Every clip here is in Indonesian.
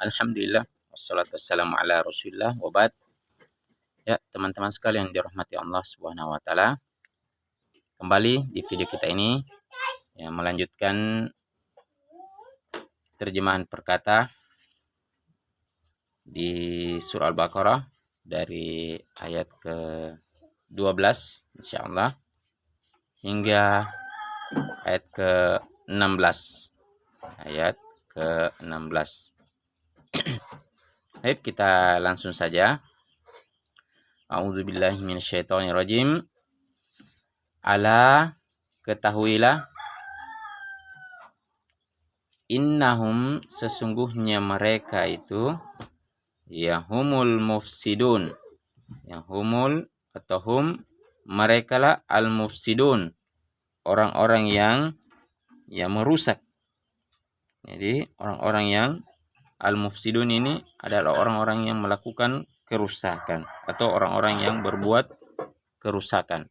Alhamdulillah, wassalatu wassalamu ala Rasulillah wa ba'd. Ya, teman-teman sekalian dirahmati Allah Subhanahu wa taala. Kembali di video kita ini melanjutkan terjemahan perkata di surah Al-Baqarah dari ayat ke-12 insyaallah hingga ayat ke-16. Ayat ke-16. Baik, kita langsung saja. A'udzubillahi minasyaitonirrajim. Ala, ketahuilah, innahum, sesungguhnya mereka itu, humul mufsidun. Yang humul atau hum, mereka lah al-mufsidun, orang-orang yang merusak. Jadi orang-orang yang al-mufsidun ini adalah orang-orang yang melakukan kerusakan atau orang-orang yang berbuat kerusakan.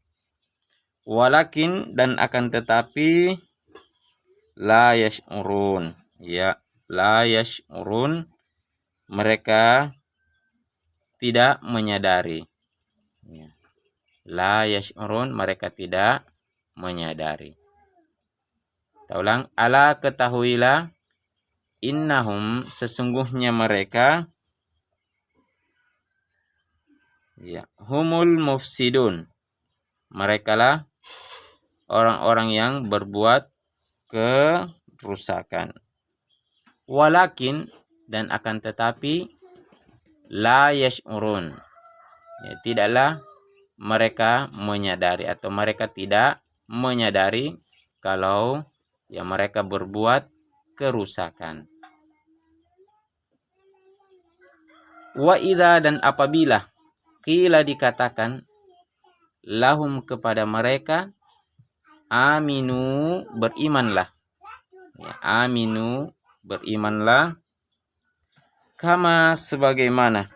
Walakin, dan akan tetapi, la yash'urun, la yash'urun, mereka tidak menyadari. La yash'urun, mereka tidak menyadari. Kita ulang, ala, ketahuilah, innahum, sesungguhnya mereka, humul mufsidun, mereka lah orang-orang yang berbuat kerusakan. Walakin, dan akan tetapi, la yash'urun, tidaklah mereka menyadari atau mereka tidak menyadari kalau mereka berbuat kerusakan. Wa idza, dan apabila, qila, dikatakan, lahum, kepada mereka, aminu, berimanlah. Aminu, berimanlah, kama, sebagaimana,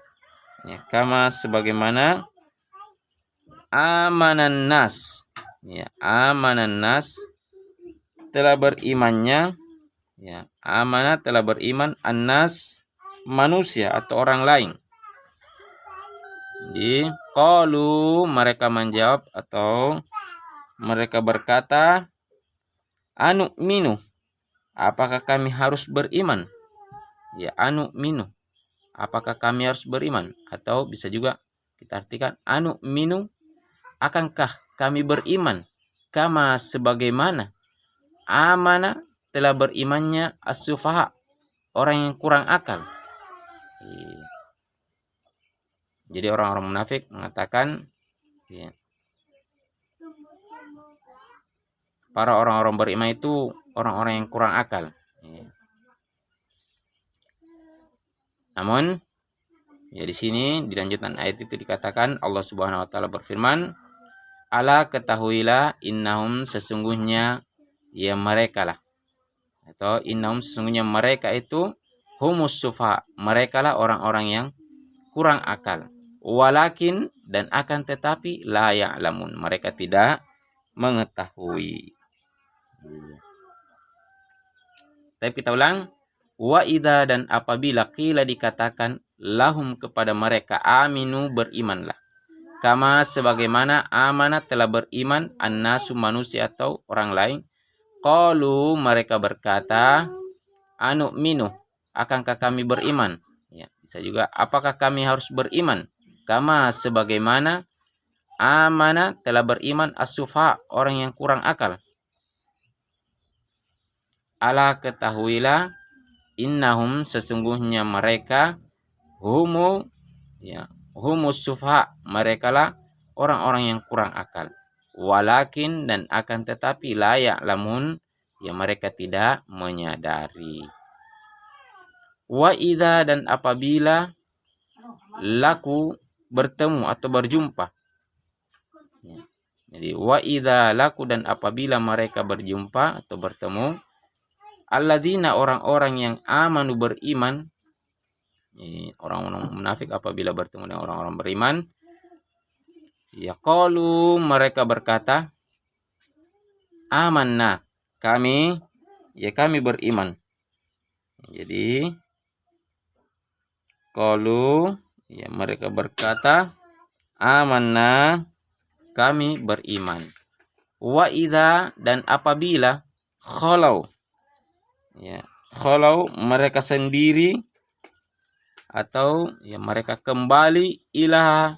kama, sebagaimana, amanan nas, amanan nas, telah berimannya, amanah, telah beriman, annas, manusia atau orang lain. Jadi qalu, mereka menjawab atau mereka berkata, anu minu, apakah kami harus beriman? Anu minu, apakah kami harus beriman? Atau bisa juga kita artikan, anu minu, akankah kami beriman? Kama, sebagaimana, amana, telah berimannya, as-sufaha, orang yang kurang akal. Jadi orang-orang munafik mengatakan, para orang-orang beriman itu orang-orang yang kurang akal. Namun di sini di lanjutan ayat itu dikatakan, Allah Subhanahu wa taala berfirman, ala, ketahuilah, innahum, sesungguhnya mereka lah, atau innahum, sesungguhnya mereka itu, humus sufa, mereka lah orang-orang yang kurang akal. Walakin, dan akan tetapi, la ya'lamun, mereka tidak mengetahui. Tapi kita ulang, wa idza, dan apabila, qila, dikatakan, lahum, kepada mereka, aminu, berimanlah, kama, sebagaimana, amanat, telah beriman, annasu, manusia atau orang lain, qalu, mereka berkata, anu minu, akankah kami beriman? Bisa juga, apakah kami harus beriman? Kama, sebagaimana, amana, telah beriman, as-sufa, orang yang kurang akal. Ala, ketahuilah, innahum, sesungguhnya mereka, humus sufa, mereka lah orang-orang yang kurang akal. Walakin, dan akan tetapi, la ya'lamun, mereka tidak menyadari. Wa idza, dan apabila, laku, bertemu atau berjumpa. Jadi wa idza laku, dan apabila mereka berjumpa atau bertemu, alladzina, orang-orang yang amanu, beriman. Orang-orang munafik apabila bertemu dengan orang-orang beriman, qalu, mereka berkata, amanna, kami beriman. Jadi qalu, ya mereka berkata, amanna, kami beriman. Wa idza, dan apabila, khalau, ya khalau mereka sendiri, atau ya mereka kembali ila,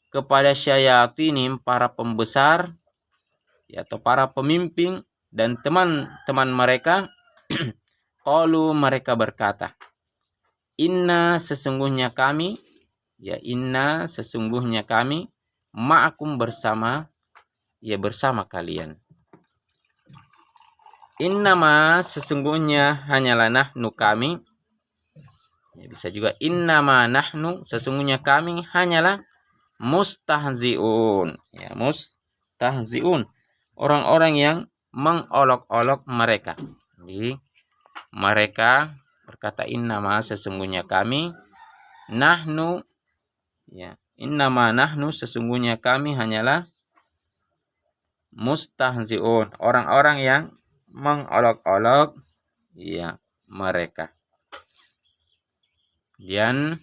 kepada syayatinim, para pembesar, ya, atau para pemimpin dan teman-teman mereka. Qalu, mereka berkata, inna, sesungguhnya kami, ya inna, sesungguhnya kami, ma'akum, bersama, ya bersama kalian. Innama, sesungguhnya hanyalah, nahnu, kami, ya bisa juga innama nahnu, sesungguhnya kami hanyalah, mustahziun, ya mustahziun, orang-orang yang mengolok-olok mereka. Jadi mereka berkata, innama, sesungguhnya kami, nahnu, ya innama nahnu, sesungguhnya kami hanyalah, mustahziun, orang-orang yang mengolok-olok, ya mereka. Dan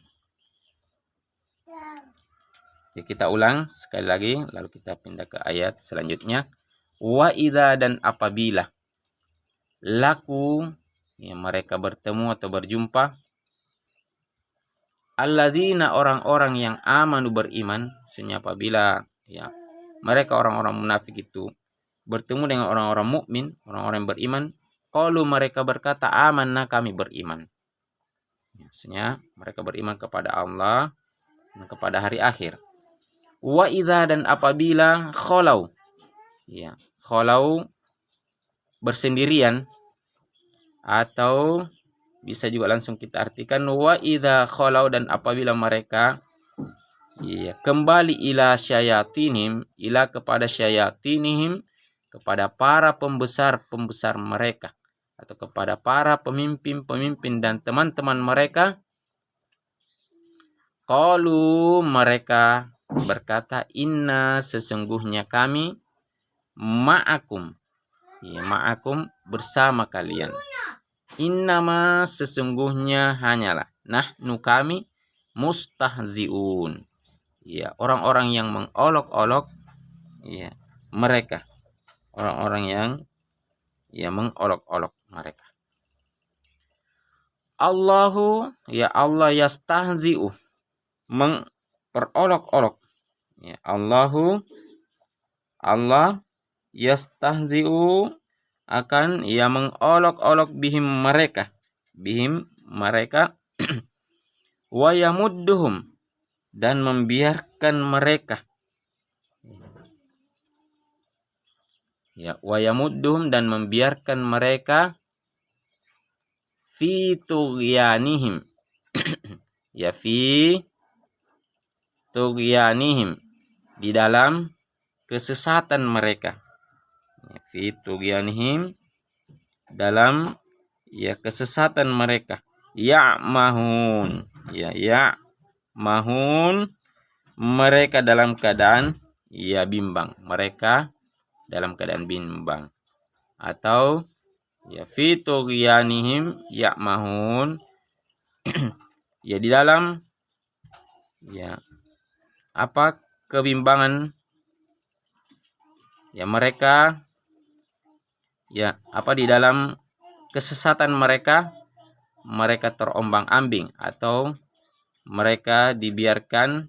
ya, kita ulang sekali lagi, lalu kita pindah ke ayat selanjutnya. Wa idza, dan apabila, laku, ya mereka bertemu atau berjumpa, alladzina, orang-orang yang amanu, beriman. Maksudnya apabila ya mereka orang-orang munafik itu bertemu dengan orang-orang mukmin, orang-orang yang beriman, qalu, mereka berkata, amanna, kami beriman. Maksudnya mereka beriman kepada Allah dan kepada hari akhir. Wa idza, dan apabila, khalau, ya khalau bersendirian, atau bisa juga langsung kita artikan wa idza khalau, dan apabila mereka, ya kembali ila syayatinihim, ila kepada syayatinihim, kepada para pembesar-pembesar mereka, atau kepada para pemimpin-pemimpin dan teman-teman mereka. Qalu, mereka berkata, inna, sesungguhnya kami, ma'akum, ya ma'akum, bersama kalian. Innama, sesungguhnya hanyalah, nahnu, kami, mustahziun, ya orang-orang yang mengolok-olok, ya mereka, orang-orang yang ya mengolok-olok mereka. Allahu, ya Allah, yastahzi'u, memperolok-olok, ya Allahu, Allah, yastahzi'u, akan ia mengolok-olok bihim, mereka, wa yamudduhum, dan membiarkan mereka, ya wa yamudduhum, dan membiarkan mereka, fi tughyanihim, ya fi tughyanihim, di dalam kesesatan mereka, ya, fi tughyanihim, dalam ya kesesatan mereka, ya'mahun, ya mahun, mereka dalam keadaan ya bimbang, mereka dalam keadaan bimbang, atau ya fi tughyanihim ya'mahun, ya di dalam ya apa kebimbangan, ya mereka, ya apa di dalam kesesatan mereka, mereka terombang-ambing, atau mereka dibiarkan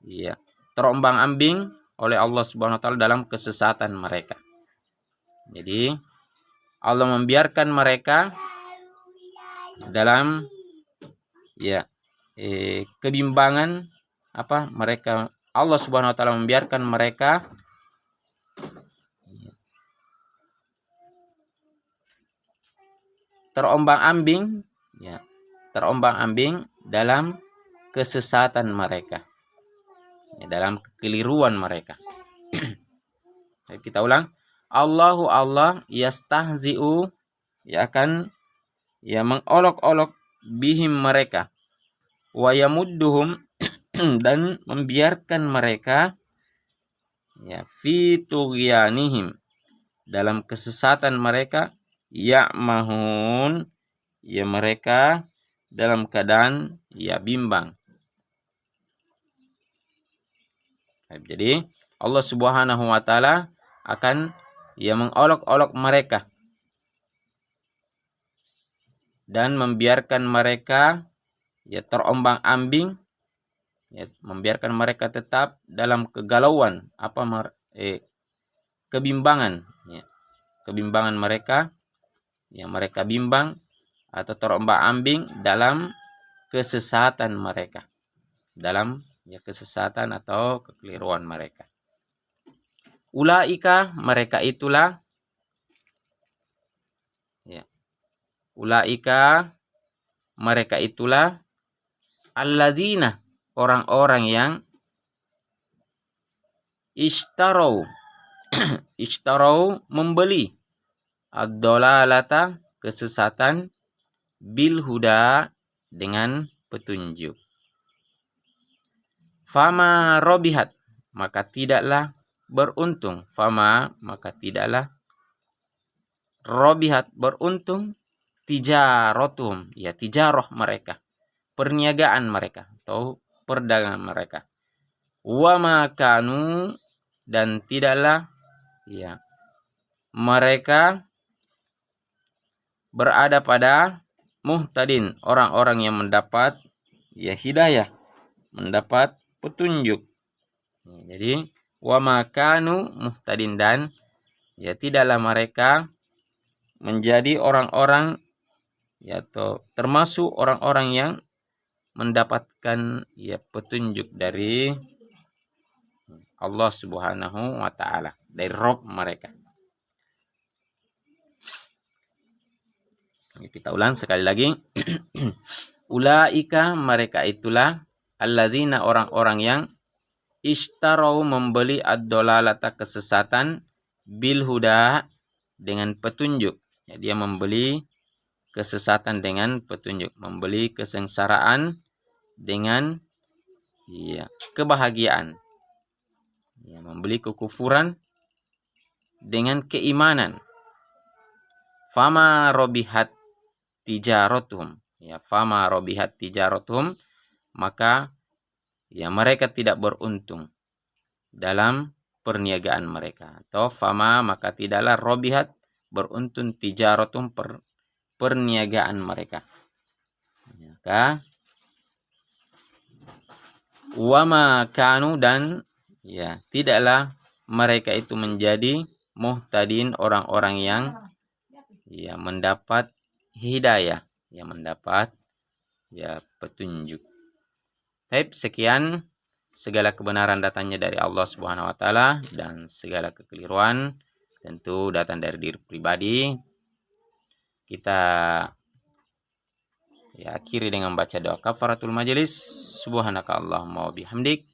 ya terombang-ambing oleh Allah Subhanahu wa taala dalam kesesatan mereka. Jadi Allah membiarkan mereka dalam ya kebimbangan, apa mereka, Allah Subhanahu wa taala membiarkan mereka terombang-ambing, ya terombang-ambing dalam kesesatan mereka, ya, dalam kekeliruan mereka. Kita ulang. Allahu, Allah, yastahzi'u, ya akan ya mengolok-olok bihim, mereka, wa yamudduhum, dan membiarkan mereka, ya fi tughyanihim, dalam kesesatan mereka, ya'mahun, ya mereka dalam keadaan ya bimbang. Jadi Allah Subhanahu wa taala akan ya mengolok-olok mereka dan membiarkan mereka ya terombang-ambing, ya membiarkan mereka tetap dalam kegalauan, kebimbangan, ya. Kebimbangan mereka, ya mereka bimbang atau terombang-ambing dalam kesesatan mereka, dalam ya kesesatan atau kekeliruan mereka. Ulaika, mereka itulah, ya. Ulaika, mereka itulah allazina, orang-orang yang ishtarau membeli ad-dalalata, kesesatan, bil huda, dengan petunjuk. Fama robihat, maka tidaklah beruntung. Fama, maka tidaklah robihat, beruntung, tijarotum, ya tijaroh mereka, perniagaan mereka atau perdagangan mereka. Wa makanu, dan tidaklah ya mereka berada pada muhtadin, orang-orang yang mendapat ya hidayah, mendapat petunjuk. Jadi wa makanu muhtadin, dan ya tidaklah mereka menjadi orang-orang ya atau termasuk orang-orang yang mendapatkan ya petunjuk dari Allah Subhanahu wa taala, dari Rabb mereka. Kita ulang sekali lagi. Ulaika, mereka itulah alladzina, orang-orang yang ishtarau membeli ad-dalalata, kesesatan, bil huda, dengan petunjuk. Ya, dia membeli kesesatan dengan petunjuk, membeli kesengsaraan dengan ya kebahagiaan. Ya, membeli kekufuran dengan keimanan. Fama robihat tijarotum, ya fama robihat tijarotum, maka ya mereka tidak beruntung dalam perniagaan mereka. Atau fama, maka tidaklah robihat, beruntung, tijarotum, perniagaan mereka. Maka wama kanu, dan ya tidaklah mereka itu menjadi muhtadin, orang-orang yang ya mendapat hidayah, ya mendapat ya petunjuk. Baik, sekian, segala kebenaran datangnya dari Allah Subhanahu wa taala dan segala kekeliruan tentu datang dari diri pribadi. Kita ya akhiri dengan baca doa kafaratul majelis. Subhanaka Allahumma wa bihamdik,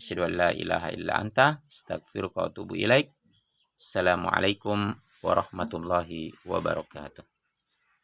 asyhadu an la ilaha illa anta, astaghfiruka wa atubu ilaik. Assalamualaikum warahmatullahi wabarakatuh.